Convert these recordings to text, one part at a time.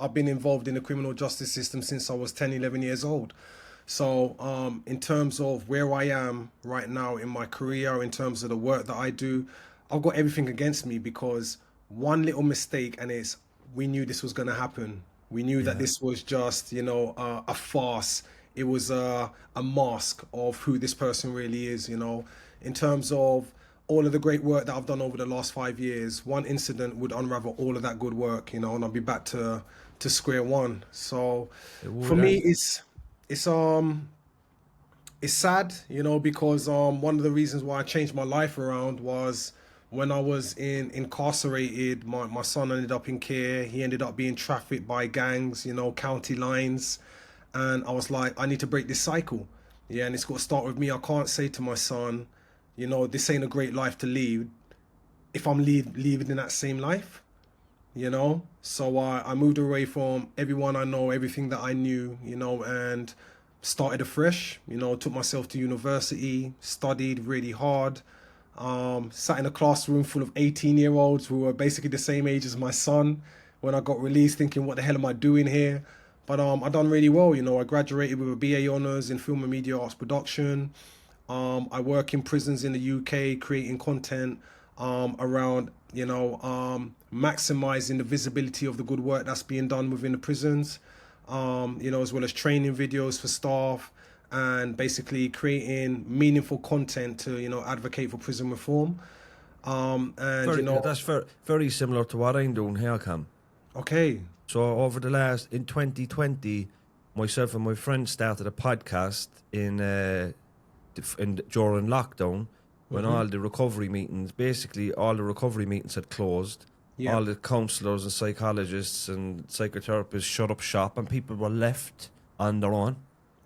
I've been involved in the criminal justice system since I was 10, 11 years old. So, in terms of where I am right now in my career, in terms of the work that I do, I've got everything against me because one little mistake and it's we knew this was going to happen. We knew that Yeah. this was just, a farce. It was a mask of who this person really is, in terms of all of the great work that I've done over the last 5 years. One incident would unravel all of that good work, and I'll be back to square one. So It for would. me, it's it's sad, because one of the reasons why I changed my life around was when I was incarcerated. My son ended up in care. He ended up being trafficked by gangs, county lines, and I was like, I need to break this cycle. Yeah, and it's got to start with me. I can't say to my son, this ain't a great life to lead if I'm leaving in that same life. So I moved away from everyone I know, everything that I knew, and started afresh. Took myself to university, studied really hard, sat in a classroom full of 18-year-olds who were basically the same age as my son when I got released, thinking, what the hell am I doing here? But I done really well. I graduated with a BA honours in film and media arts production. I work in prisons in the UK, creating content around, maximizing the visibility of the good work that's being done within the prisons, as well as training videos for staff and basically creating meaningful content to, advocate for prison reform. And, Very, that's very similar to what I'm doing here, Cam. okay, So over the last in 2020, myself and my friend started a podcast during lockdown when all the recovery meetings, basically all the recovery meetings had closed. yeah, All the counsellors and psychologists and psychotherapists shut up shop, and people were left on their own.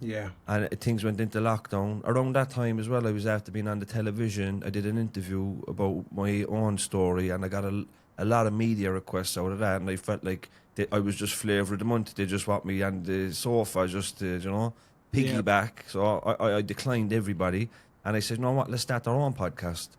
yeah, And things went into lockdown. Around that time as well, I was after being on the television. I did an interview about my own story, and I got a lot of media requests out of that. And I felt like I was just flavour of the month. They just want me on the sofa just to, yeah, piggyback. So I declined everybody. And I said, you know what, let's start our own podcast.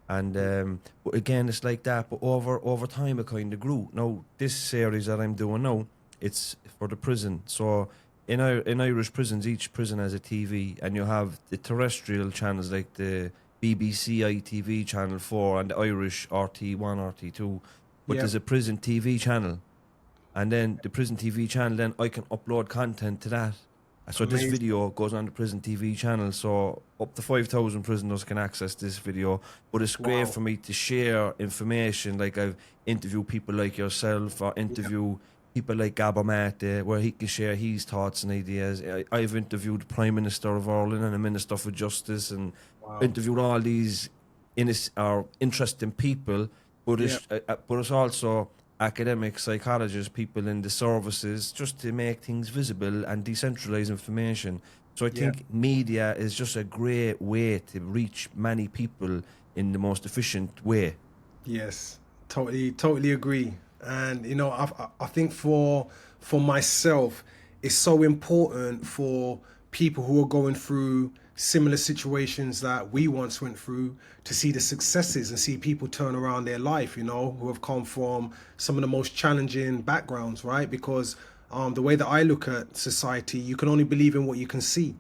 And but again, it's like that. But over time, it kind of grew. Now, this series that I'm doing now, it's for the prison. So in Irish prisons, each prison has a TV, and you have the terrestrial channels like the BBC ITV Channel 4 and the Irish RT1, RT2. But yeah. there's a prison TV channel, and then the prison TV channel, then I can upload content to that. So this Amazing. video goes on the prison TV channel, so up to 5,000 prisoners can access this video. But it's great Wow. for me to share information, like I've interviewed people like yourself, or Yeah. interview people like Gabor Mate, where he can share his thoughts and ideas. I've interviewed the Prime Minister of Ireland and the Minister for Justice, and Wow. interviewed all these interesting people. But Yeah. it's also academics, psychologists, people in the services, just to make things visible and decentralize information. So I Yeah. think media is just a great way to reach many people in the most efficient way. Yes, totally agree. And I think for myself, it's so important for people who are going through similar situations that we once went through to see the successes and see people turn around their life, who have come from some of the most challenging backgrounds, right? Because the way that I look at society, you can only believe in what you can see,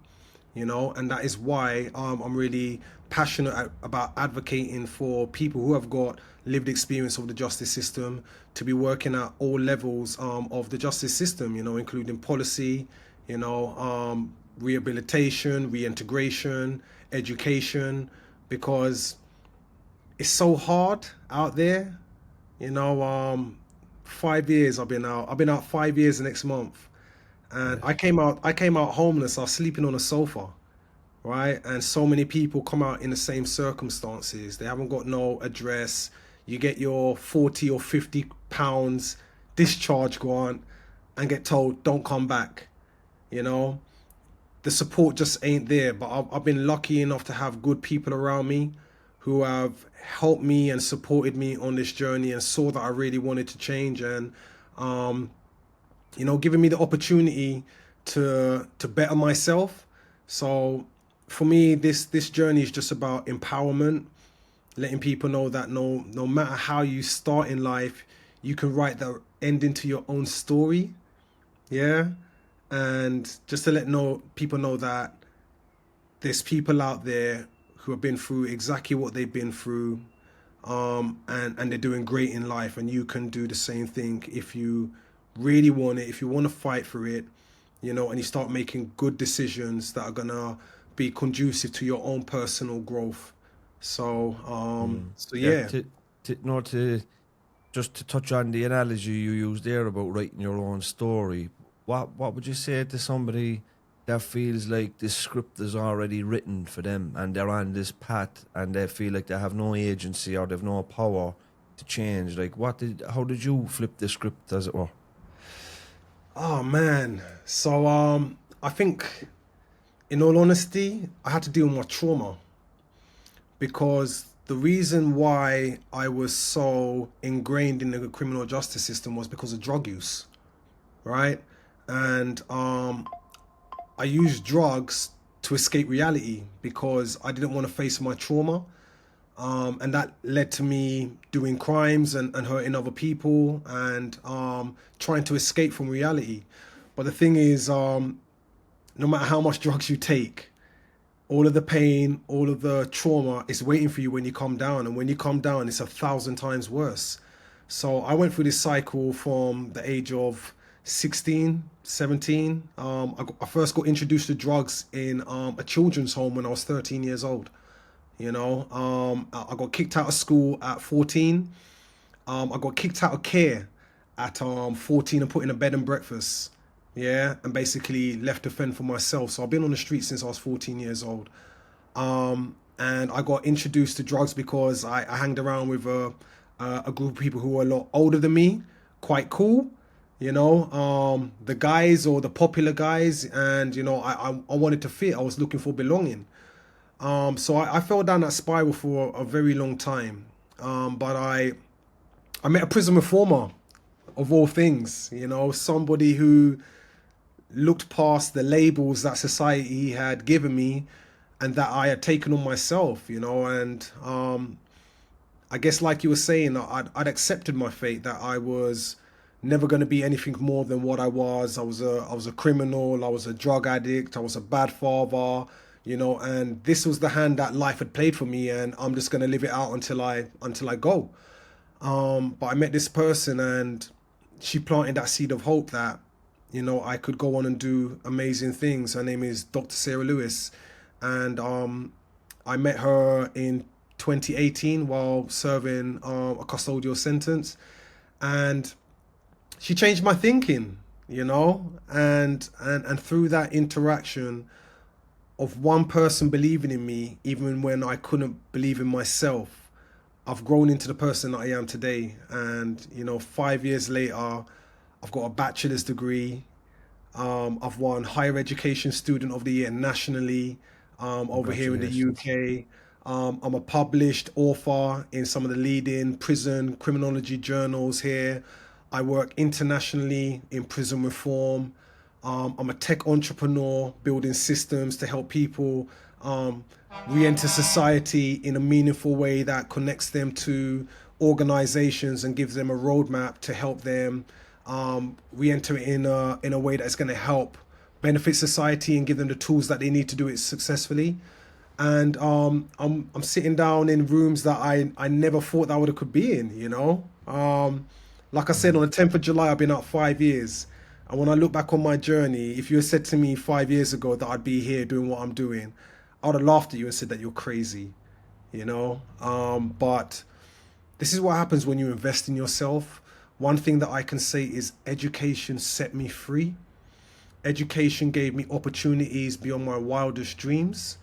and that is why I'm really passionate about advocating for people who have got lived experience of the justice system to be working at all levels of the justice system, including policy, rehabilitation, reintegration, education, because it's so hard out there. You know, 5 years I've been out. I've been out 5 years next month, and Right. I came out homeless. I was sleeping on a sofa, right? And so many people come out in the same circumstances. They haven't got no address. You get your 40 or 50 pounds discharge grant and get told don't come back. You know, the support just ain't there. But I've been lucky enough to have good people around me who have helped me and supported me on this journey and saw that I really wanted to change, and um, giving me the opportunity to better myself. So for me, this journey is just about empowerment, letting people know that no matter how you start in life, you can write the ending to your own story. Yeah, and just to let know people know that there's people out there who have been through exactly what they've been through, and they're doing great in life, and you can do the same thing if you really want it, if you want to fight for it, and you start making good decisions that are gonna be conducive to your own personal growth. So, so Yeah, yeah. to just to touch on the analogy you used there about writing your own story, what would you say to somebody that feels like this script is already written for them and they're on this path and they feel like they have no agency or they've no power to change? Like, how did you flip the script, as it were? Oh man. So, I think, in all honesty, I had to deal with my trauma, because the reason why I was so ingrained in the criminal justice system was because of drug use, right? And I used drugs to escape reality because I didn't want to face my trauma. And that led to me doing crimes and hurting other people, and trying to escape from reality. But the thing is, no matter how much drugs you take, all of the pain, all of the trauma is waiting for you when you come down. And when you come down, it's 1,000 times worse. So I went through this cycle from the age of 16, 17. I first got introduced to drugs in a children's home when I was 13 years old. I got kicked out of school at 14. I got kicked out of care at 14 and put in a bed and breakfast. Yeah, and basically left to fend for myself. So I've been on the street since I was 14 years old. And I got introduced to drugs because I hanged around with a group of people who were a lot older than me, quite cool. The guys, or the popular guys, and I wanted to fit. I was looking for belonging. So I fell down that spiral for a very long time. But I met a prison reformer, of all things, somebody who looked past the labels that society had given me and that I had taken on myself, and I guess, like you were saying, I'd accepted my fate, that I was never going to be anything more than what I was. I was a criminal. I was a drug addict. I was a bad father. And this was the hand that life had played for me, and I'm just going to live it out until I go. But I met this person, and she planted that seed of hope that I could go on and do amazing things. Her name is Dr. Sarah Lewis, and I met her in 2018 while serving a custodial sentence, and she changed my thinking. And through that interaction of one person believing in me, even when I couldn't believe in myself, I've grown into the person that I am today. And 5 years later, I've got a bachelor's degree. I've won Higher Education Student of the Year nationally, over here in the Congratulations. UK. I'm a published author in some of the leading prison criminology journals here. I work internationally in prison reform. I'm a tech entrepreneur building systems to help people um, re enter society in a meaningful way that connects them to organizations and gives them a roadmap to help them re enter in a way that's going to help benefit society and give them the tools that they need to do it successfully. And I'm sitting down in rooms that I never thought that I would could be in. Like I said, on the 10th of July, I've been out 5 years. And when I look back on my journey, if you had said to me 5 years ago that I'd be here doing what I'm doing, I would have laughed at you and said that you're crazy. But this is what happens when you invest in yourself. One thing that I can say is education set me free. Education gave me opportunities beyond my wildest dreams,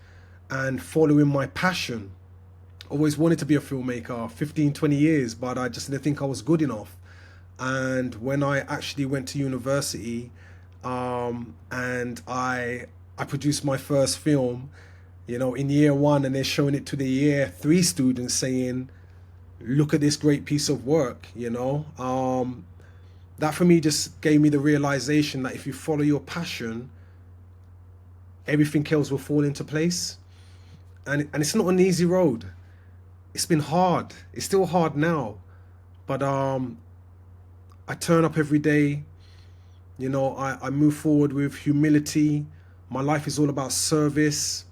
and following my passion. Always wanted to be a filmmaker, 15, 20 years, but I just didn't think I was good enough. And when I actually went to university, and I produced my first film, in year one, and they're showing it to the year three students, saying, "Look at this great piece of work." That for me just gave me the realization that if you follow your passion, everything else will fall into place. And it's not an easy road. It's been hard. It's still hard now, but I turn up every day. You know, I move forward with humility. My life is all about service,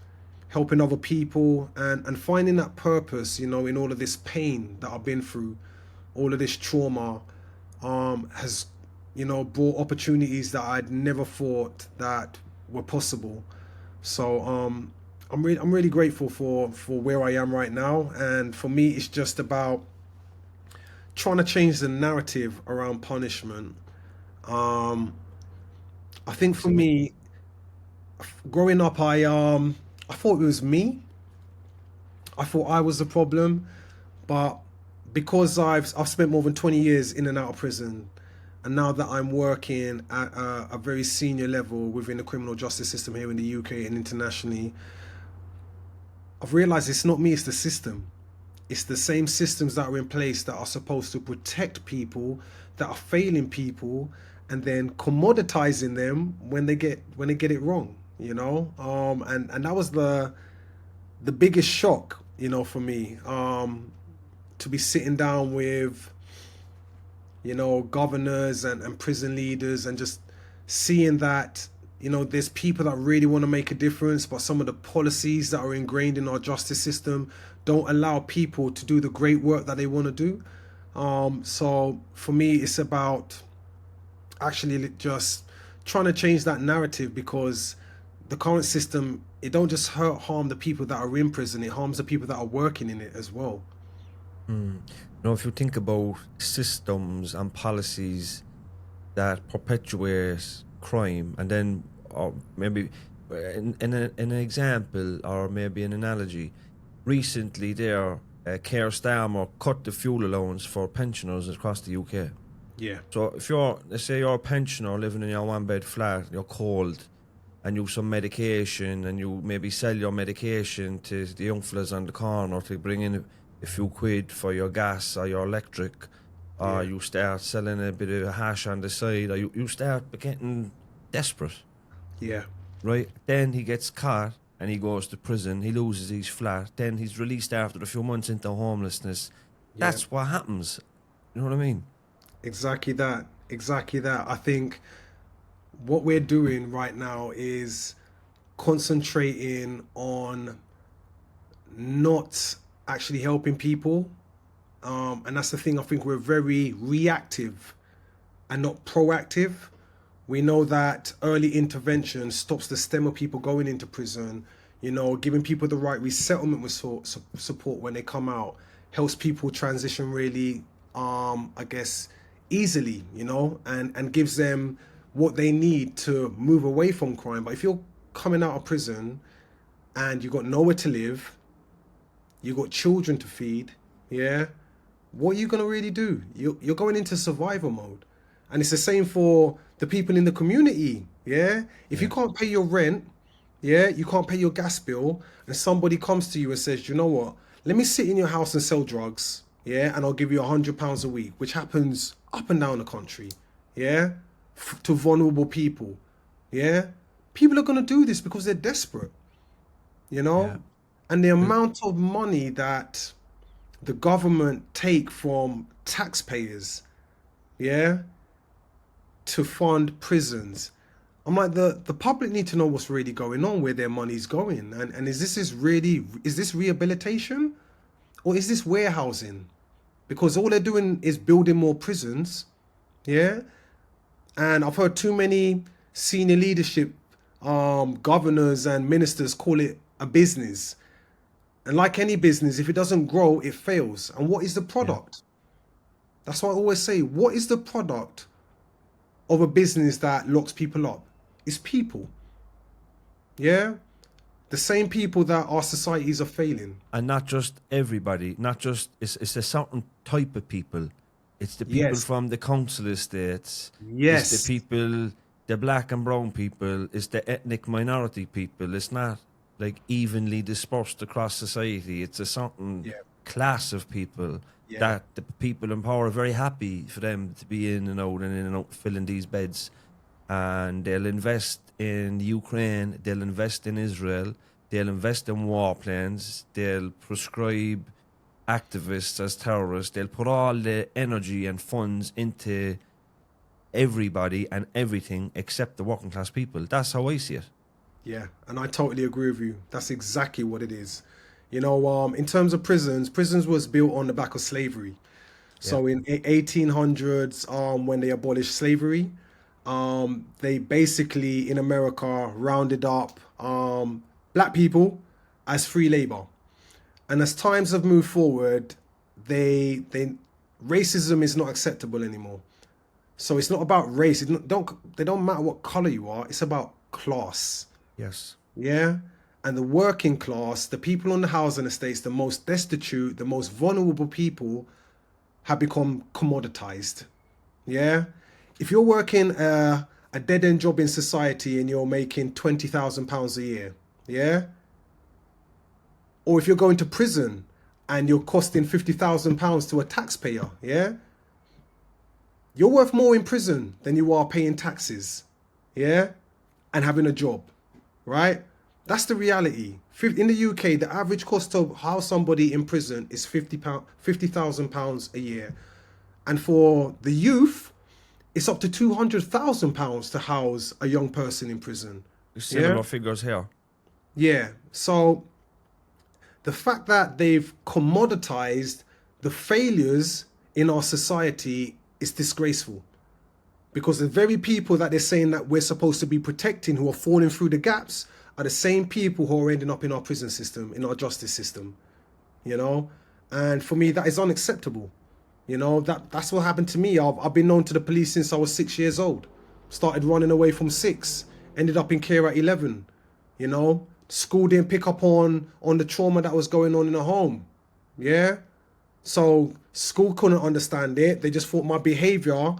helping other people, and finding that purpose, you know, in all of this pain that I've been through, all of this trauma, has, you know, brought opportunities that I'd never thought that were possible. So I'm really grateful for where I am right now, and for me, it's just about trying to change the narrative around punishment. Um, I think for me, growing up, I thought it was me. I thought I was the problem, but because I've spent more than 20 years in and out of prison, and now that I'm working at a very senior level within the criminal justice system here in the UK and internationally, I've realized it's not me, it's the system. It's the same systems that are in place that are supposed to protect people that are failing people, and then commoditizing them when they get it wrong, you know. And that was the biggest shock, you know, for me, to be sitting down with, you know, governors and prison leaders, and just seeing that, you know, there's people that really want to make a difference, but some of the policies that are ingrained in our justice system don't allow people to do the great work that they want to do. So for me, it's about actually just trying to change that narrative, because the current system, it don't just harm the people that are in prison, it harms the people that are working in it as well. You know, if you think about systems and policies that perpetuate crime, and then, or maybe in an example, or maybe an analogy, recently there, Keir Starmer cut the fuel allowance for pensioners across the UK. Yeah, So if you're, let's say you're a pensioner living in your one bed flat, you're cold, and you have some medication, and you maybe sell your medication to the young fellas on the corner to bring in a few quid for your gas or your electric, or yeah, you start selling a bit of hash on the side, or you start getting desperate, yeah, right? Then he gets caught and he goes to prison, he loses his flat, then he's released after a few months into homelessness. yeah. That's what happens. You know what I mean? Exactly that. Exactly that. I think what we're doing right now is concentrating on not actually helping people. And that's the thing. I think we're very reactive and not proactive. We know that early intervention stops the stem of people going into prison. You know, giving people the right resettlement with support when they come out helps people transition really, I guess, easily. You know, and gives them what they need to move away from crime. But if you're coming out of prison and you've got nowhere to live, you've got children to feed, yeah, what are you gonna really do? You're going into survival mode, and it's the same for the people in the community. Yeah, if you Yeah. can't pay your rent, yeah, you can't pay your gas bill, and somebody comes to you and says, you know what? Let me sit in your house and sell drugs, yeah, and I'll give you £100 a week, which happens up and down the country, yeah, to vulnerable people, yeah. People are gonna do this because they're desperate, you Yeah. know, and the amount of money that the government take from taxpayers, yeah, to fund prisons. I'm like, the public need to know what's really going on, where their money's going, and is this rehabilitation, or is this warehousing? Because all they're doing is building more prisons, yeah. And I've heard too many senior leadership, governors and ministers call it a business. And like any business, if it doesn't grow, it fails. And what is the Yeah. product? That's why I always say, what is the product of a business that locks people up? It's people. Yeah? The same people that our societies are failing. And not just everybody, not just it's a certain type of people. It's the people Yes. from the council estates. It's the Yes. people, the black and brown people. It's the ethnic minority people. It's not like evenly dispersed across society. It's a certain Yeah. class of people Yeah. that the people in power are very happy for them to be in and out and in and out, filling these beds, and they'll invest in Ukraine, they'll invest in Israel, they'll invest in warplanes, they'll prescribe activists as terrorists, they'll put all the energy and funds into everybody and everything except the working class people. That's how I see it. Yeah, and I totally agree with you. That's exactly what it is. You know, in terms of prisons, prisons was built on the back of slavery. Yeah. So in 1800s, when they abolished slavery, they basically in America rounded up black people as free labor. And as times have moved forward, they racism is not acceptable anymore. So it's not about race. They don't matter what color you are. It's about class. Yes. Yeah. And the working class, the people on the housing estates, the most destitute, the most vulnerable people have become commoditized. Yeah. If you're working a dead end job in society and you're making £20,000 a year, yeah. Or if you're going to prison and you're costing £50,000 to a taxpayer, yeah. You're worth more in prison than you are paying taxes, yeah, and having a job, right? That's the reality. In the UK, the average cost of house somebody in prison is £50,000 a year. And for the youth, it's up to £200,000 to house a young person in prison. Similar Yeah? figures here. Yeah. So the fact that they've commoditized the failures in our society is disgraceful. Because the very people that they're saying that we're supposed to be protecting who are falling through the gaps are the same people who are ending up in our prison system, in our justice system, you know? And for me, that is unacceptable. You know, that's what happened to me. I've been known to the police since I was 6 years old. Started running away from 6, ended up in care at 11, you know? School didn't pick up on the trauma that was going on in the home, yeah? So school couldn't understand it. They just thought my behavior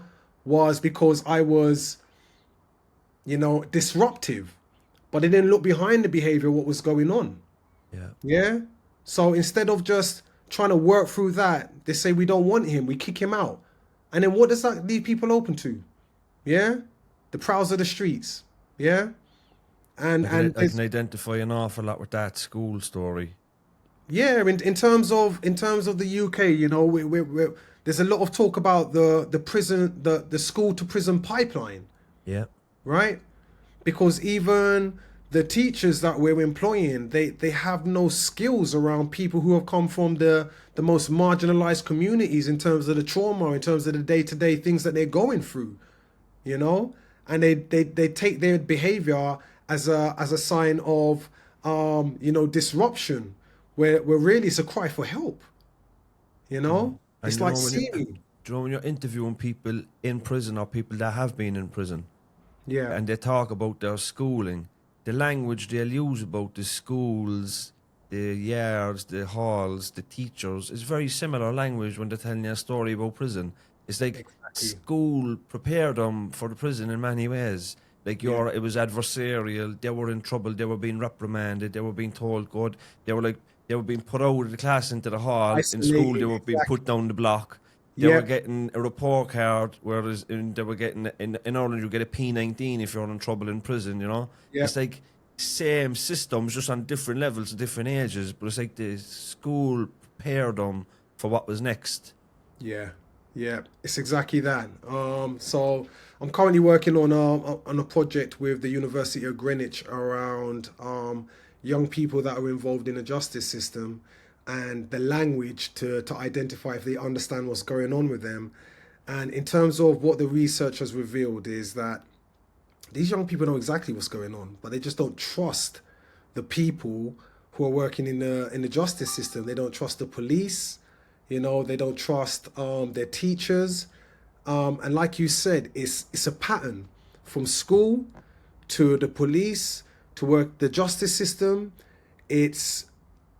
was because I was, you know, disruptive. But they didn't look behind the behavior, what was going on. Yeah. Yeah. So instead of just trying to work through that, they say we don't want him, we kick him out. And then what does that leave people open to? Yeah. The prowls of the streets. Yeah. And I can identify an awful lot with that school story. yeah, in terms of the UK, you know, there's a lot of talk about the prison, the school to prison pipeline, Yeah. right? Because even the teachers that we're employing, they have no skills around people who have come from the most marginalized communities in terms of the trauma, in terms of the day-to-day things that they're going through, you know? And they take their behavior as a sign of you know, disruption, where really it's a cry for help. You know? And It's you like know, singing. do you know when you're interviewing people in prison or people that have been in prison, Yeah. and they talk about their schooling, the language they'll use about the schools, the yards, the halls, the teachers, is very similar language when they're telling you a story about prison. It's like Exactly. school prepared them for the prison in many ways. Like it was adversarial. They were in trouble. They were being reprimanded. They were being told good. They were being put out of the class into the hall. In school, they Isolated, were being put down the block. They Yeah. were getting a report card, whereas they were getting in order to get a P19 if you're in trouble in prison. You know, Yeah. it's like same systems, just on different levels, different ages. But it's like the school prepared them for what was next. Yeah, yeah, it's exactly that. So I'm currently working on a project with the University of Greenwich around young people that are involved in the justice system and the language to identify if they understand what's going on with them. And in terms of what the research has revealed is that these young people know exactly what's going on, but they just don't trust the people who are working in the justice system. They don't trust the police, you know, they don't trust their teachers. And like you said, it's a pattern from school to the police to work the justice system. It's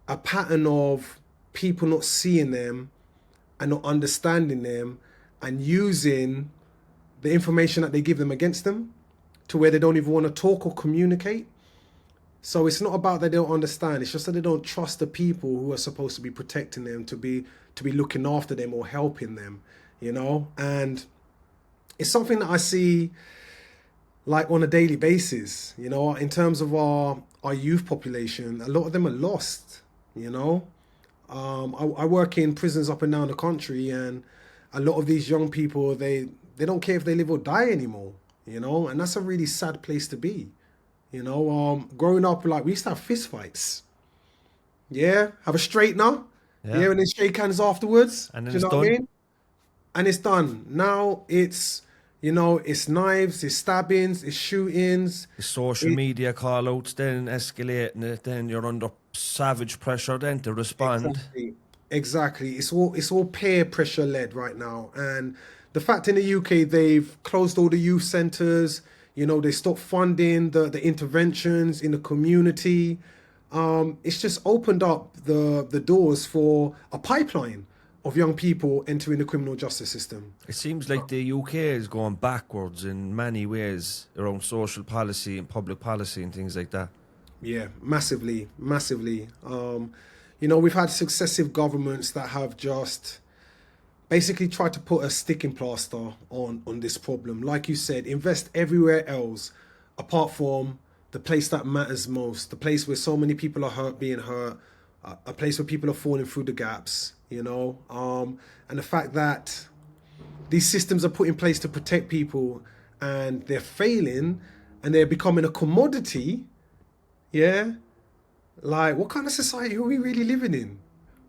a pattern of people not seeing them and not understanding them and using the information that they give them against them to where they don't even want to talk or communicate. So it's not about they don't understand. It's just that they don't trust the people who are supposed to be protecting them, to be looking after them or helping them, you know. And it's something that I see like on a daily basis, you know, in terms of our youth population. A lot of them are lost, you know. I work in prisons up and down the country, and a lot of these young people, they don't care if they live or die anymore, and that's a really sad place to be. Growing up, like, we used to have fist fights. Yeah, have a straightener. Yeah, Yeah, and then shake hands afterwards. and Do then you it's know what I done. mean? And it's done. Now it's knives, it's stabbings, it's shootings. The social It media call outs, then escalating it, then you're under savage pressure then to respond. exactly, exactly. It's all peer pressure led right now, and the fact in the UK they've closed all the youth centres. They stopped funding the interventions in the community. It's just opened up the doors for a pipeline of young people entering the criminal justice system. It seems like the UK is going backwards in many ways around social policy and public policy and things like that. Yeah, massively, massively. We've had successive governments that have just basically tried to put a sticking plaster on this problem. Like you said, invest everywhere else apart from the place that matters most, the place where so many people are being hurt, a place where people are falling through the gaps. And the fact that these systems are put in place to protect people and they're failing and they're becoming a commodity. Yeah, like, what kind of society are we really living in?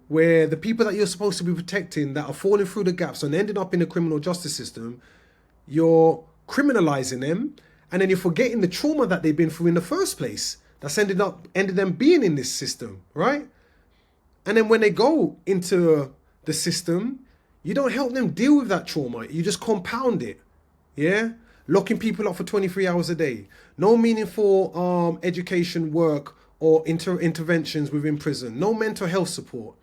Where the people that you're supposed to be protecting that are falling through the gaps and ending up in the criminal justice system, you're criminalizing them, and then you're forgetting the trauma that they've been through in the first place. That's ended them being in this system, right? And then when they go into the system, you don't help them deal with that trauma. You just compound it. Yeah? Locking people up for 23 hours a day. No meaningful education work or interventions within prison. No mental health support.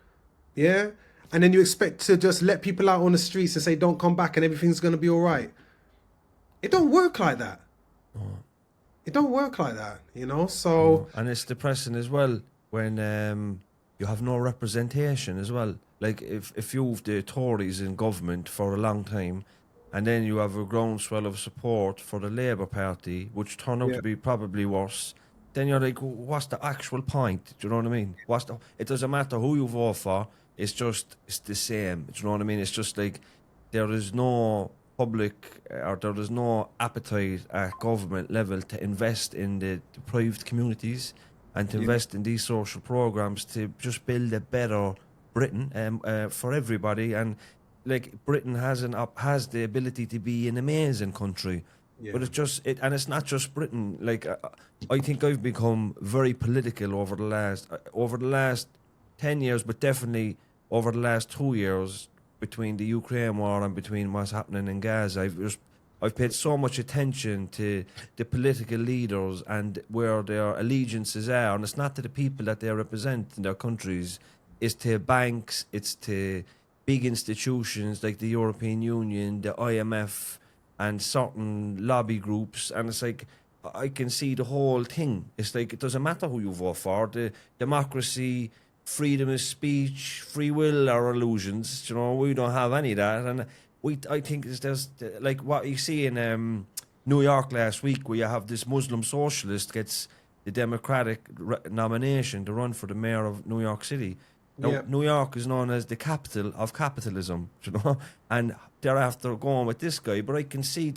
Yeah? And then you expect to just let people out on the streets and say, don't come back and everything's going to be all right. It don't work like that. It don't work like that, So, And it's depressing as well when you have no representation as well. Like if you've the Tories in government for a long time, and then you have a groundswell of support for the Labour Party, which turn out yeah, to be probably worse, then you're like, what's the actual point? Do you know what I mean? It doesn't matter who you vote for, it's the same. Do you know what I mean? It's just like there is no public or there is no appetite at government level to invest in the deprived communities and to yeah, invest in these social programs to just build a better Britain for everybody. And like Britain has the ability to be an amazing country, yeah, but and it's not just Britain. Like I think I've become very political over the last 10 years, but definitely over the last 2 years between the Ukraine war and between what's happening in Gaza. I've paid so much attention to the political leaders and where their allegiances are, and it's not to the people that they represent in their countries. It's to banks, it's to big institutions like the European Union, the IMF, and certain lobby groups. And it's like, I can see the whole thing. It's like, it doesn't matter who you vote for. The democracy, freedom of speech, free will are illusions. We don't have any of that. And I think there's like what you see in New York last week, where you have this Muslim socialist gets the Democratic nomination to run for the mayor of New York City. Now, yeah, New York is known as the capital of capitalism, and they're after going with this guy. But I can see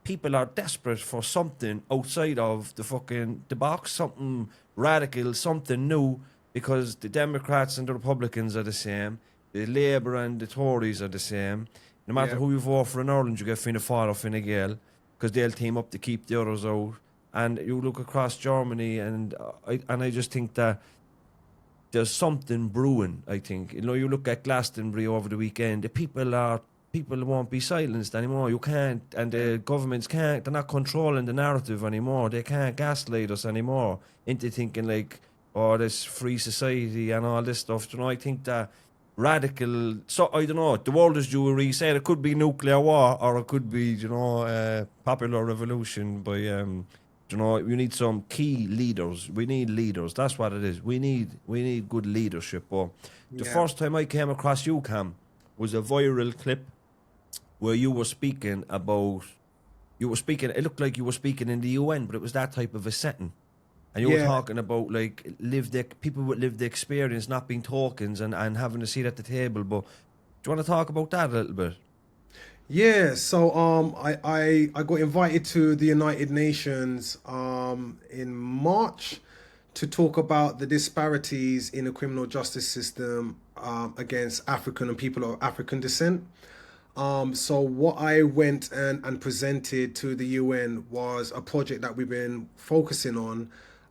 people are desperate for something outside of the box, something radical, something new, because the Democrats and the Republicans are the same, the Labour and the Tories are the same. No matter yeah, who you vote for in Ireland, you get Fianna Fáil or Fine Gael, because they'll team up to keep the others out. And you look across Germany, and I just think that there's something brewing. I think you look at Glastonbury over the weekend. The people won't be silenced anymore. You can't, and the governments can't. They're not controlling the narrative anymore. They can't gaslight us anymore into thinking like, oh, this free society and all this stuff. I think that radical. So I don't know. The world is due a reset. It could be nuclear war, or it could be popular revolution by. We need some key leaders. We need leaders. That's what it is. We need good leadership. But the yeah, first time I came across you, Cam, was a viral clip where you were speaking about. It looked like you were speaking in the UN, but it was that type of a setting. And you were yeah. talking about like people with lived experience not being tokens and having a seat at the table. But do you want to talk about that a little bit? Yeah, so I got invited to the United Nations in March to talk about the disparities in the criminal justice system against African and people of African descent. So what I went and presented to the UN was a project that we've been focusing on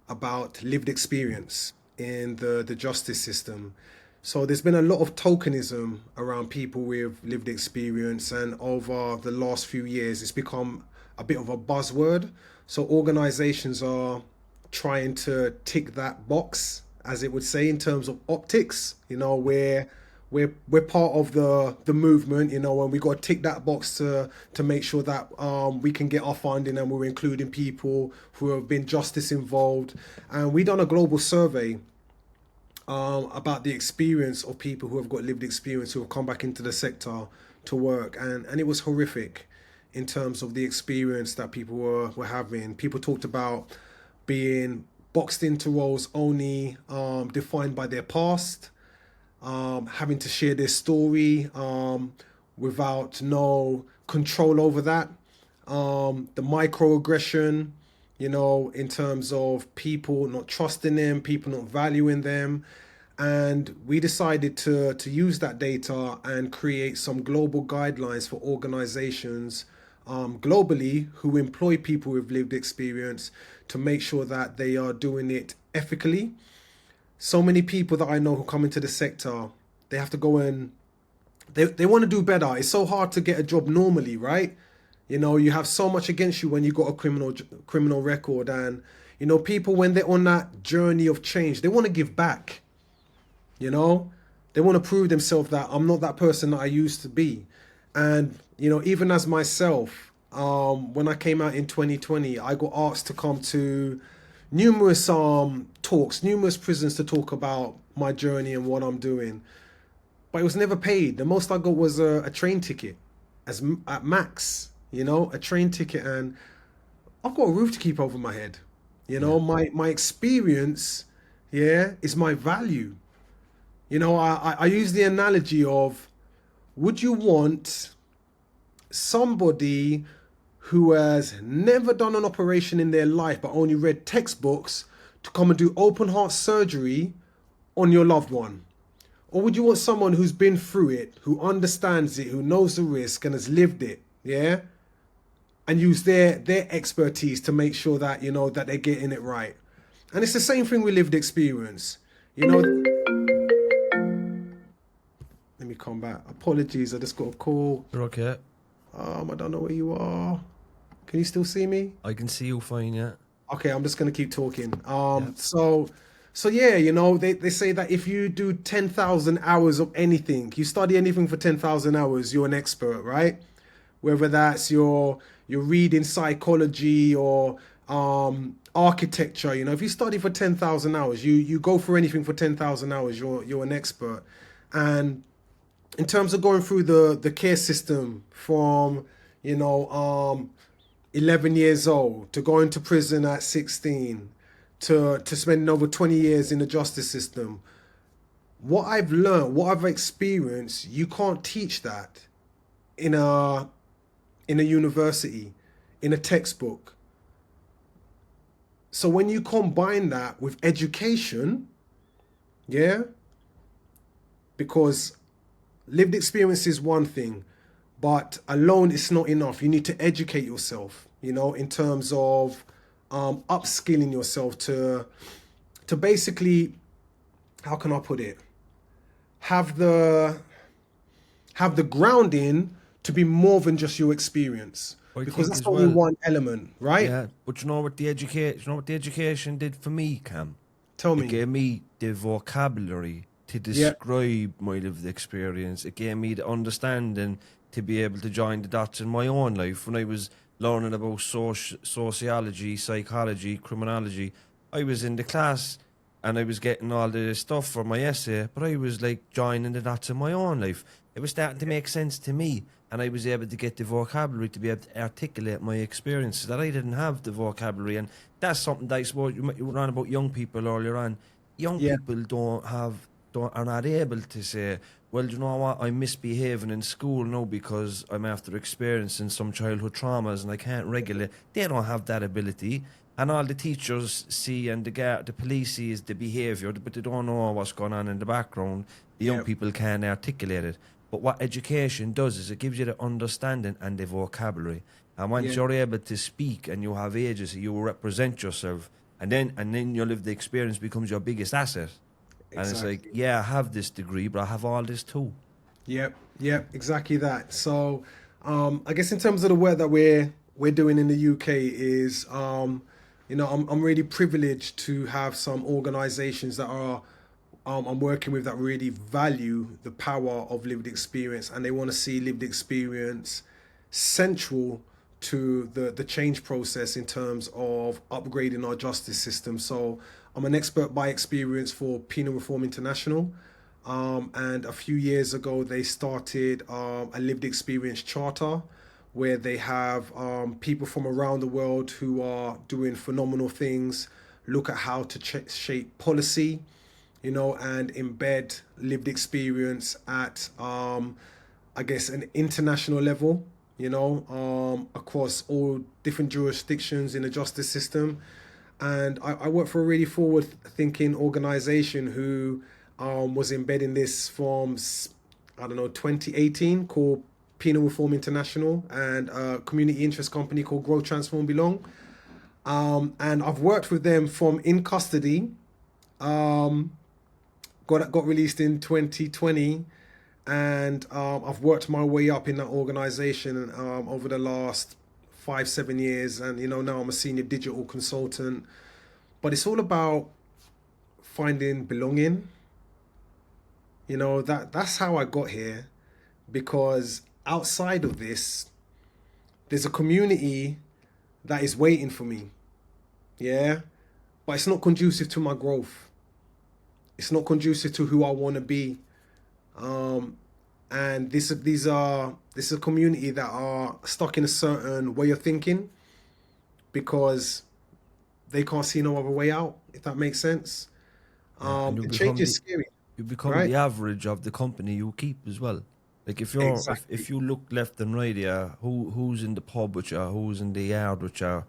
about lived experience in the justice system. So there's been a lot of tokenism around people with lived experience, and over the last few years, it's become a bit of a buzzword. So organizations are trying to tick that box, as it would say, in terms of optics. Where we're part of the movement, and we got to tick that box to make sure that we can get our funding, and we're including people who have been justice involved. And we done a global survey about the experience of people who have got lived experience who have come back into the sector to work, and it was horrific in terms of the experience that people were having. People talked about being boxed into roles only defined by their past, having to share their story without no control over that. The microaggression, in terms of people not trusting them, people not valuing them. And we decided to use that data and create some global guidelines for organizations globally who employ people with lived experience to make sure that they are doing it ethically. So many people that I know who come into the sector, they have to go and they want to do better. It's so hard to get a job normally, right? You have so much against you when you got a criminal record, and people, when they're on that journey of change, they want to give back. They want to prove themselves that I'm not that person that I used to be. And even as myself, when I came out in 2020, I got asked to come to numerous talks, numerous prisons to talk about my journey and what I'm doing, but it was never paid. The most I got was a train ticket, at max. A train ticket, and I've got a roof to keep over my head. Yeah. My experience, yeah, is my value. I use the analogy of, would you want somebody who has never done an operation in their life but only read textbooks to come and do open heart surgery on your loved one? Or would you want someone who's been through it, who understands it, who knows the risk and has lived it, yeah? And use their expertise to make sure that, that they're getting it right. And it's the same thing with lived experience. Let me come back. Apologies, I just got a call. You're okay. I don't know where you are. Can you still see me? I can see you fine, yeah. Okay, I'm just gonna keep talking. Yeah. So yeah, they say that if you do 10,000 hours of anything, you study anything for 10,000 hours, you're an expert, right? Whether that's you're reading psychology or architecture, if you study for 10,000 hours, you go for anything for 10,000 hours, you're an expert. And in terms of going through the care system from 11 years old to going to prison at 16 to spending over 20 years in the justice system, what I've learned, what I've experienced, you can't teach that in a university, in a textbook. So when you combine that with education, yeah, because lived experience is one thing, but alone it's not enough. You need to educate yourself, in terms of upskilling yourself to basically, how can I put it, have the grounding to be more than just your experience, I because think that's as only well. one element, right? Yeah, but you know what the education did for me, Cam? Tell It me. gave me the vocabulary to Yeah, describe my lived experience. It gave me the understanding to be able to join the dots in my own life. When I was learning about sociology, psychology, criminology, I was in the class and I was getting all the stuff for my essay, but I was like joining the dots in my own life. It was starting to make sense to me, and I was able to get the vocabulary to be able to articulate my experiences that I didn't have the vocabulary. And that's something that I suppose you were on about young people earlier on. Young yeah, people don't have are not able to say, well, you know what, I'm misbehaving in school now because I'm after experiencing some childhood traumas and I can't regulate. They don't have that ability. And all the teachers see and the police see is the behaviour, but they don't know what's going on in the background. The young Yep. people can't articulate it. But what education does is it gives you the understanding and the vocabulary. And once Yeah. you're able to speak and you have agency, you will represent yourself. And then your lived experience becomes your biggest asset. And it's like, Exactly. yeah, I have this degree, but I have all this too. Yep, yep, exactly that. So, I guess in terms of the work that we're doing in the UK is, I'm really privileged to have some organisations that are I'm working with that really value the power of lived experience, and they want to see lived experience central to the change process in terms of upgrading our justice system. So I'm an expert by experience for Penal Reform International. And a few years ago, they started a lived experience charter where they have people from around the world who are doing phenomenal things, look at how to shape policy, and embed lived experience at, I guess, an international level, across all different jurisdictions in the justice system. And I work for a really forward thinking organization who was embedding this from, I don't know, 2018, called Penal Reform International, and a community interest company called Grow, Transform, Belong. And I've worked with them from in custody. Got released in 2020, and I've worked my way up in that organization over the last 5-7 years, and now I'm a senior digital consultant. But it's all about finding belonging. That's how I got here, because outside of this, there's a community that is waiting for me. Yeah, but it's not conducive to my growth. It's not conducive to who I want to be. Um, and this is a community that are stuck in a certain way of thinking because they can't see no other way out, if that makes sense. Yeah. And And change is scary, you become right? the average of the company you keep as well. Like if Exactly. you look left and right, yeah, who's in the pub with you, who's in the yard with you,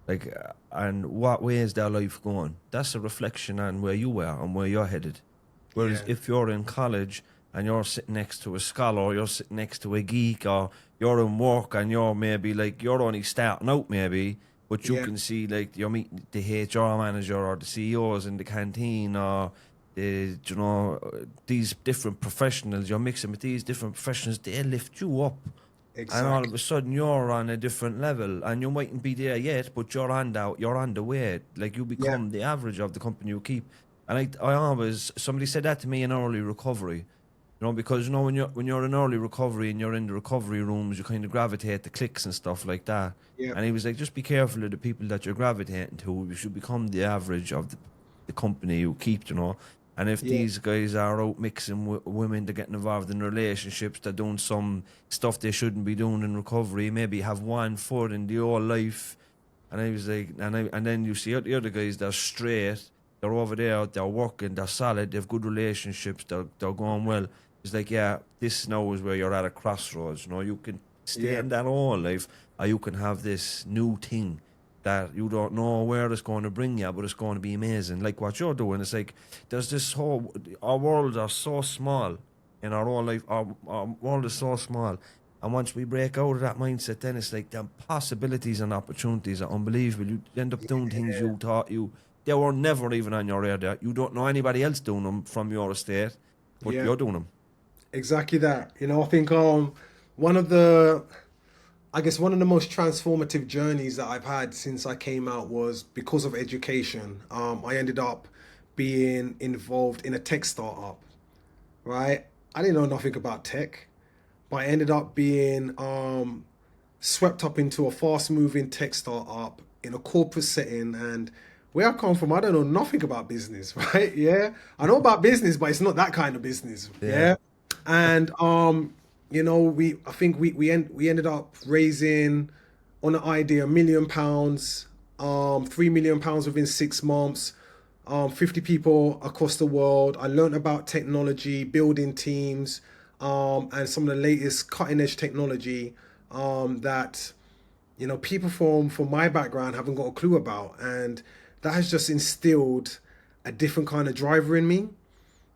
like, and what way is their life going? That's a reflection on where you are and where you're headed. Whereas Yeah. if you're in college and you're sitting next to a scholar, or you're sitting next to a geek, or you're in work and you're maybe like you're only starting out maybe, but you Yeah. can see like you're meeting the HR manager or the CEOs in the canteen, or these different professionals. You're mixing with these different professionals. They lift you up, and all of a Exactly. sudden you're on a different level, and you mightn't be there yet, but you're on the way. Like you Yeah. become the average of the company you keep. And I always, somebody said that to me in early recovery, because when you're in early recovery and you're in the recovery rooms, you kind of gravitate to cliques and stuff like that. Yeah. And he was like, just be careful of the people that you're gravitating to. You should become the average of the company you keep. And if Yeah. these guys are out mixing with women, they're getting involved in relationships, they're doing some stuff they shouldn't be doing in recovery, maybe have one foot in the whole life. And I was like, and then you see the other guys, they're straight, they're over there, they're working, they're solid, they've good relationships, they're going well. It's like, yeah, this now is where you're at a crossroads. You can stay Yeah. in that old life, or you can have this new thing that you don't know where it's going to bring you, but it's going to be amazing. Like what you're doing, it's like there's this whole, our worlds are so small in our own life. Our world is so small. And once we break out of that mindset, then it's like the possibilities and opportunities are unbelievable. You end up doing things you thought they were never even on your radar. You don't know anybody else doing them from your estate, but Yeah. you're doing them. Exactly that. I think one of the I guess one of the most transformative journeys that I've had since I came out was because of education. I ended up being involved in a tech startup, right? I didn't know nothing about tech, but I ended up being swept up into a fast moving tech startup in a corporate setting. And where I come from, I don't know nothing about business, right? Yeah. I know about business, but it's not that kind of business. Yeah. Yeah. And I think we ended up raising on the idea £1 million, £3 million within 6 months. 50 people across the world. I learned about technology, building teams, and some of the latest cutting edge technology that people from my background haven't got a clue about, and that has just instilled a different kind of driver in me,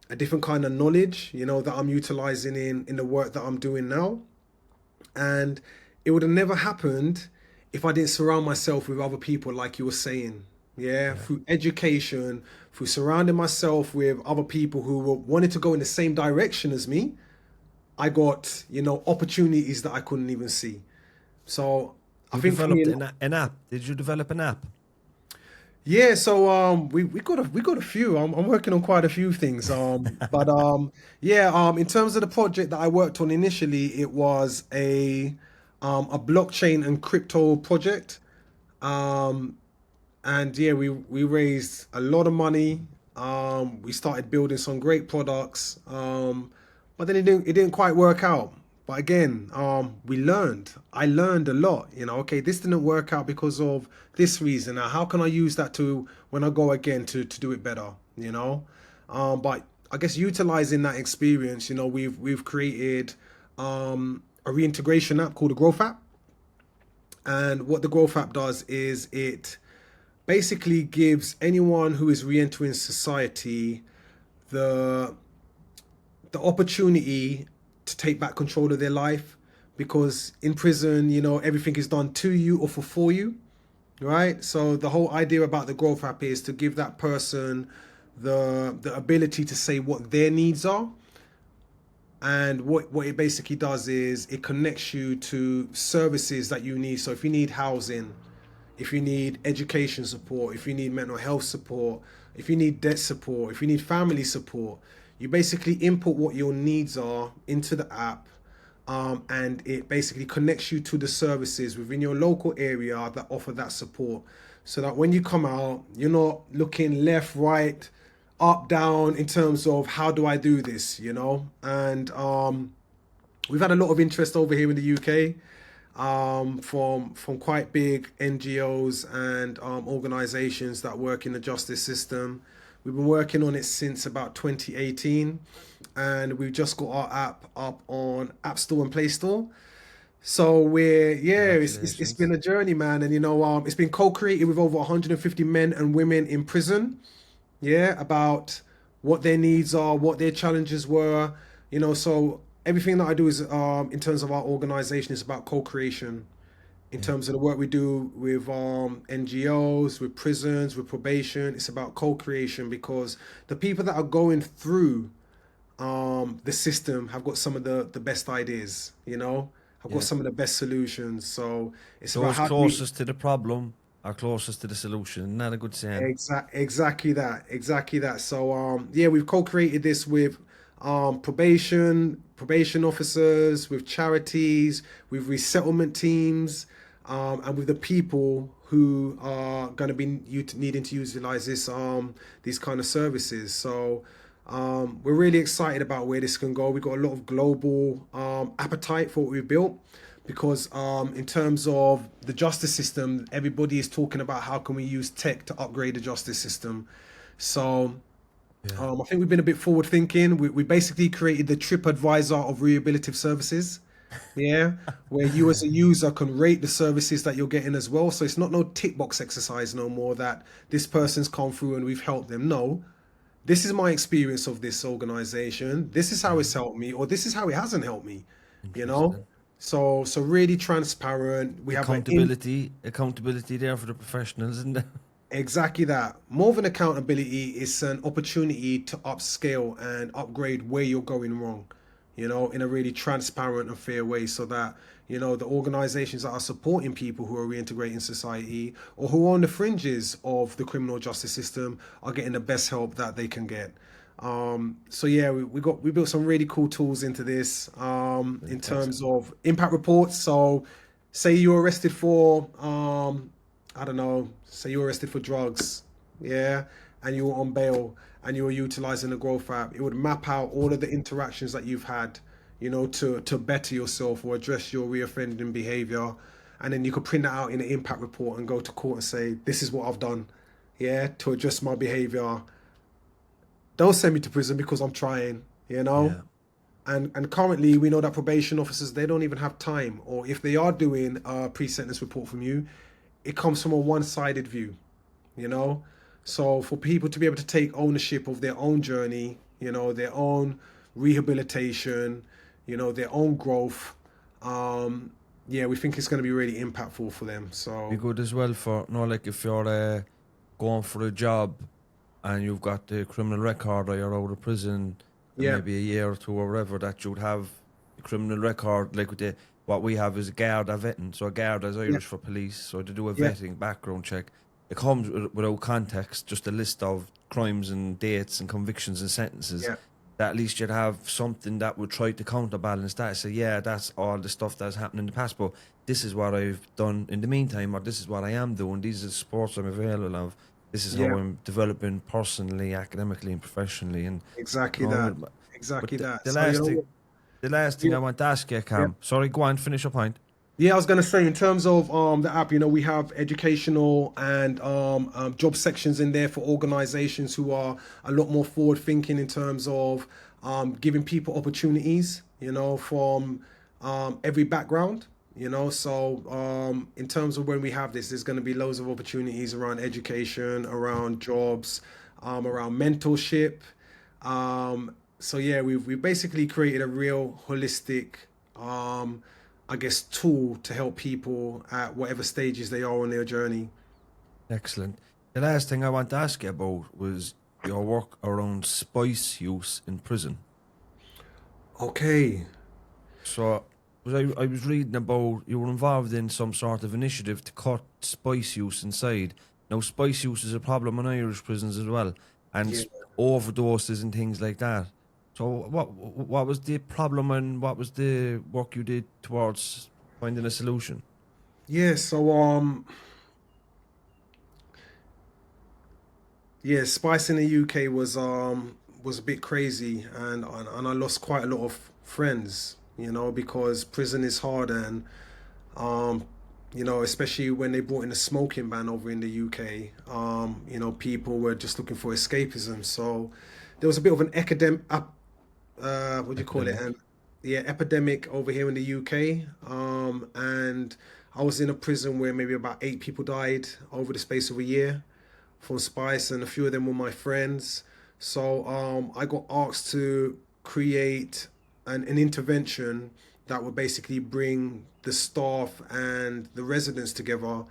a different kind of knowledge, that I'm utilizing in the work that I'm doing now. And it would have never happened if I didn't surround myself with other people, like you were saying. Yeah, Yeah. through education, through surrounding myself with other people who wanted to go in the same direction as me, I got, opportunities that I couldn't even see. So I You think for me, developed an app. Did you develop an app? yeah. So we got a few. I'm working on quite a few things. But yeah. In terms of the project that I worked on initially, it was a blockchain and crypto project. Um, and yeah, we raised a lot of money. We started building some great products, but then it didn't quite work out. But again, we learned. I learned a lot. Okay, this didn't work out because of this reason. Now, how can I use that to when I go again to do it better? But I guess utilizing that experience, we've created a reintegration app called the Growth app. And what the Growth app does is it basically gives anyone who is re-entering society the the opportunity to take back control of their life, because in prison, everything is done to you or for you, right? So the whole idea about the Growth app is to give that person the ability to say what their needs are. And what it basically does is it connects you to services that you need. So if you need housing, if you need education support, if you need mental health support, if you need debt support, if you need family support, you basically input what your needs are into the app, and it basically connects you to the services within your local area that offer that support. So that when you come out, you're not looking left, right, up, down in terms of how do I do this. And we've had a lot of interest over here in the UK, from quite big NGOs and organizations that work in the justice system. We've been working on it since about 2018, and we've just got our app up on App Store and Play Store. So yeah, it's Congratulations. been a journey, man, and it's been co-created with over 150 men and women in prison. Yeah, about what their needs are, what their challenges were. So everything that I do is, in terms of our organization, is about co-creation. In Yeah. terms of the work we do with NGOs, with prisons, with probation, it's about co-creation, because the people that are going through the system have got some of the best ideas, have got Yeah. some of the best solutions. So it's about Those how do we closest to the problem are closest to the solution. Not a good saying. exactly that. So yeah, we've co-created this with probation officers, with charities, with resettlement teams, and with the people who are going to be needing to utilize these kind of services. So we're really excited about where this can go. We've got a lot of global appetite for what we've built, because in terms of the justice system, everybody is talking about how can we use tech to upgrade the justice system. So Yeah. I think we've been a bit forward thinking. We basically created the TripAdvisor of rehabilitative services. Yeah, where you as a user can rate the services that you're getting as well. So it's not no tick box exercise no more, that this person's come through and we've helped them. No, this is my experience of this organization. This is how Yeah. it's helped me, or this is how it hasn't helped me. You know, Interesting. so really transparent. We have Accountability there for the professionals, isn't there? exactly that. More than accountability, it's an opportunity to upscale and upgrade where you're going wrong. In a really transparent and fair way, so that the organizations that are supporting people who are reintegrating society, or who are on the fringes of the criminal justice system, are getting the best help that they can get. So yeah, we built some really cool tools into this, in Fantastic. terms of impact reports. So say you're arrested for, I don't know, say you're arrested for drugs, yeah, and you were on bail and you were utilizing the Growth app, it would map out all of the interactions that you've had, to better yourself or address your reoffending behavior. And then you could print that out in an impact report and go to court and say, this is what I've done. yeah, to adjust my behavior. Don't send me to prison because I'm trying, you know? Yeah. And currently we know that probation officers, they don't even have time, or if they are doing a pre-sentence report from you, it comes from a one-sided view, you know? So for people to be able to take ownership of their own journey, their own rehabilitation, their own growth, yeah, we think it's going to be really impactful for them. Be So good as well for, like if you're going for a job and you've got the criminal record or you're out of prison and yeah, maybe a year or two or whatever, that you'd have a criminal record like with the what we have is a Garda vetting. So a Garda is yeah, Irish for police, so to do a yeah, vetting background check. It comes without context, just a list of crimes and dates and convictions and sentences. yeah, That at least you'd have something that would try to counterbalance that. Say, yeah, that's all the stuff that's happened in the past, but this is what I've done in the meantime, or this is what I am doing. These are the sports I'm available of. This is yeah, how I'm developing personally, academically, and professionally. And exactly you that. know, but Exactly that. the So, last thing, yeah, I want to ask you, yeah. Cam. Sorry, go on, finish your point. Yeah, I was gonna say in terms of the app, we have educational and job sections in there for organizations who are a lot more forward thinking in terms of giving people opportunities, from every background, So in terms of when we have this, there's going to be loads of opportunities around education, around jobs, around mentorship. So yeah, we've basically created a real holistic. I guess, tool to help people at whatever stages they are on their journey. Excellent. The last thing I want to ask you about was your work around spice use in prison. Okay. So, I was reading about you were involved in some sort of initiative to cut spice use inside. Now, spice use is a problem in Irish prisons as well, and Yeah. overdoses and things like that. So, what was the problem and what was the work you did towards finding a solution? Yeah. So yeah, Spice in the UK was a bit crazy, and I lost quite a lot of friends. Because prison is hard, and um, especially when they brought in a smoking ban over in the UK. People were just looking for escapism. So there was a bit of an what do you call it? Epidemic. Yeah, epidemic over here in the UK. And I was in a prison where maybe about 8 people died over the space of a year from Spice, and a few of them were my friends. So I got asked to create an intervention that would basically bring the staff and the residents together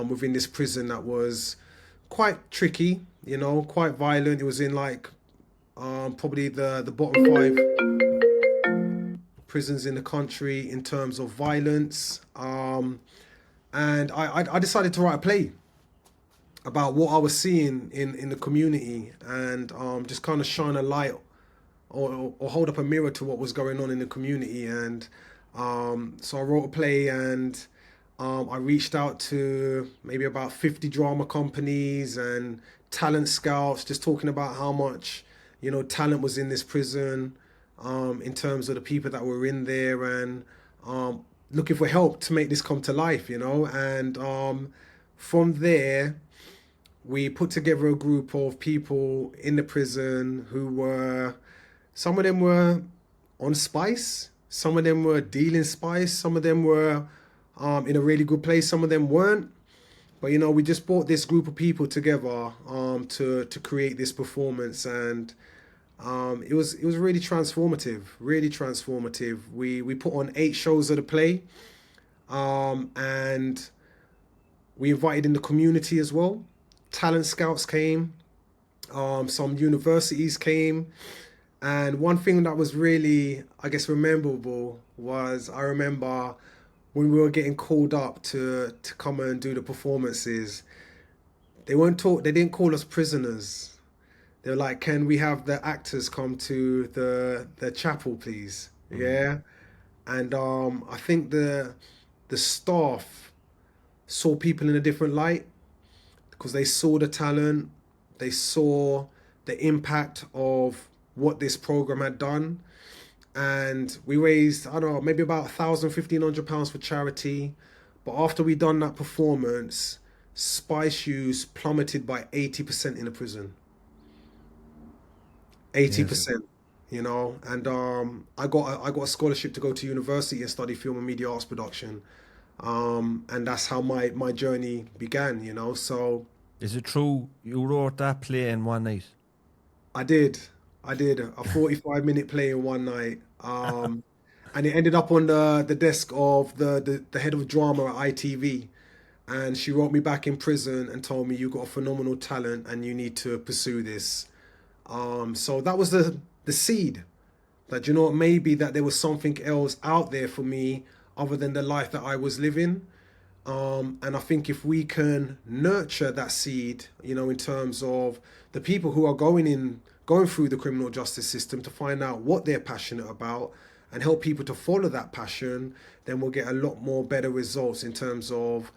within this prison that was quite tricky, quite violent. It was in like probably the bottom five prisons in the country in terms of violence. And I decided to write a play about what I was seeing in the community, and just kind of shine a light, or hold up a mirror to what was going on in the community. And so I wrote a play, and I reached out to maybe about 50 drama companies and talent scouts, just talking about how much, talent was in this prison, in terms of the people that were in there, and looking for help to make this come to life, And from there, we put together a group of people in the prison who were, some of them were on spice, some of them were dealing spice, some of them were in a really good place, some of them weren't. But we just brought this group of people together to create this performance, and it was really transformative, really transformative. We put on 8 shows of the play, and we invited in the community as well. Talent scouts came, some universities came, and one thing that was really, I guess, memorable was, I remember when we were getting called up to come and do the performances. They didn't call us prisoners. They were like, "Can we have the actors come to the chapel, please?" Mm. Yeah, and I think the staff saw people in a different light, because they saw the talent, they saw the impact of what this program had done. And we raised, I don't know, maybe about £1,000, £1,500 for charity. But after we done that performance, spice use plummeted by 80% in a prison. 80%. Yes. And I got a scholarship to go to university and study film and media arts production. And that's how my journey began. So Is it true you wrote that play in one night? I did. I did a 45-minute play in one night. And it ended up on the desk of the head of drama at ITV. And she wrote me back in prison and told me, you got a phenomenal talent and you need to pursue this. So that was the seed that, maybe that there was something else out there for me other than the life that I was living. And I think if we can nurture that seed, in terms of the people who are going through the criminal justice system to find out what they're passionate about and help people to follow that passion, then we'll get a lot more better results in terms of,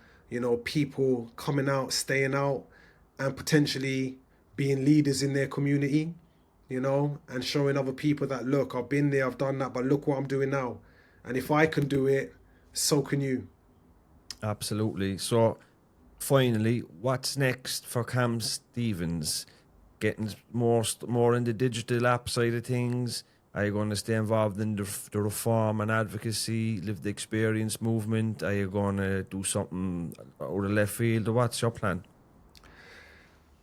people coming out, staying out, and potentially being leaders in their community, and showing other people that, look, I've been there, I've done that, but look what I'm doing now. And if I can do it, so can you. Absolutely. So, finally, what's next for Cam Stevens? Getting more in the digital app side of things? Are you going to stay involved in the reform and advocacy, lived experience movement? Are you going to do something out of left field, or what's your plan?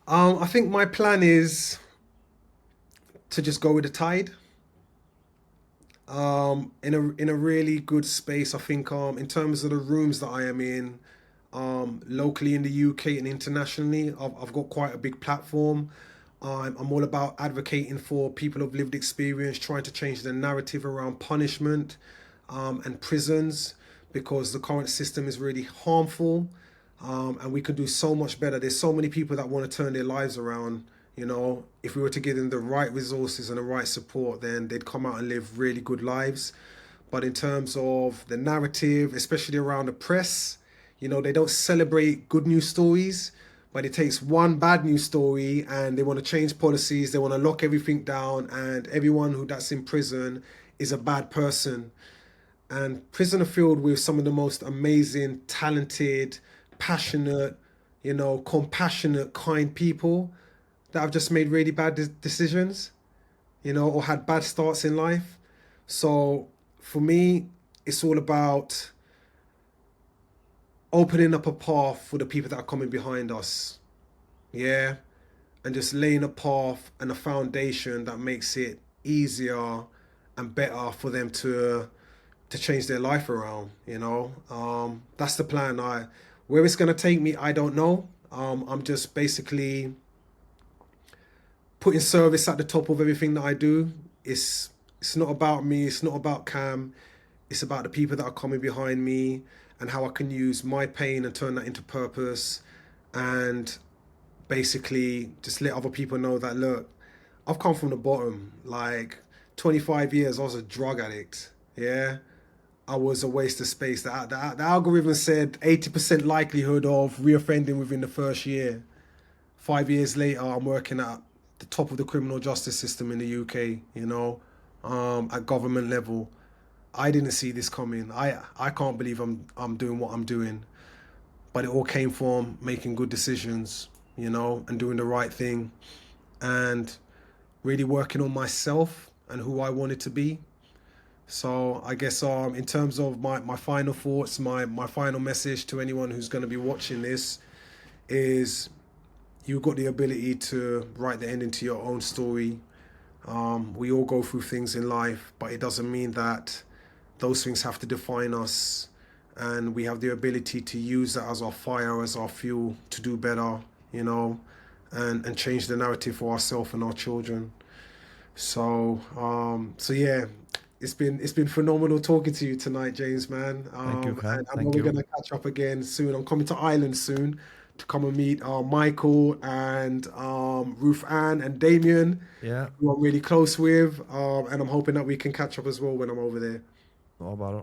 I think my plan is to just go with the tide. In a really good space, I think. In terms of the rooms that I am in, locally in the UK and internationally, I've got quite a big platform. I'm all about advocating for people of lived experience, trying to change the narrative around punishment, and prisons, because the current system is really harmful, and we can do so much better. There's so many people that want to turn their lives around. If we were to give them the right resources and the right support, then they'd come out and live really good lives. But in terms of the narrative, especially around the press, they don't celebrate good news stories, but it takes one bad news story and they want to change policies, they want to lock everything down, and everyone that's in prison is a bad person. And prison are filled with some of the most amazing, talented, passionate, compassionate, kind people that have just made really bad decisions, or had bad starts in life. So for me, it's all about opening up a path for the people that are coming behind us. Yeah. And just laying a path and a foundation that makes it easier and better for them to change their life around. That's the plan. Where it's going to take me, I don't know. I'm just basically putting service at the top of everything that I do. It's not about me, it's not about Cam, it's about the people that are coming behind me and how I can use my pain and turn that into purpose, and basically just let other people know that, look, I've come from the bottom. Like 25 years I was a drug addict. Yeah. I was a waste of space. The algorithm said 80% likelihood of reoffending within the first year. 5 years later, I'm working at the top of the criminal justice system in the UK, at government level. I didn't see this coming. I can't believe I'm doing what I'm doing. But it all came from making good decisions, and doing the right thing, and really working on myself and who I wanted to be. So I guess in terms of my final thoughts, my final message to anyone who's going to be watching this is, you've got the ability to write the ending to your own story. We all go through things in life, but it doesn't mean that those things have to define us. And we have the ability to use that as our fire, as our fuel to do better, and change the narrative for ourselves and our children. So yeah, it's been phenomenal talking to you tonight, James, man. Thank you, Cam. And I know Thank we're you. gonna catch up again soon. I'm coming to Ireland soon to come and meet Michael and Ruth Ann and Damien, Yeah, who I'm really close with. And I'm hoping that we can catch up as well when I'm over there. no bother.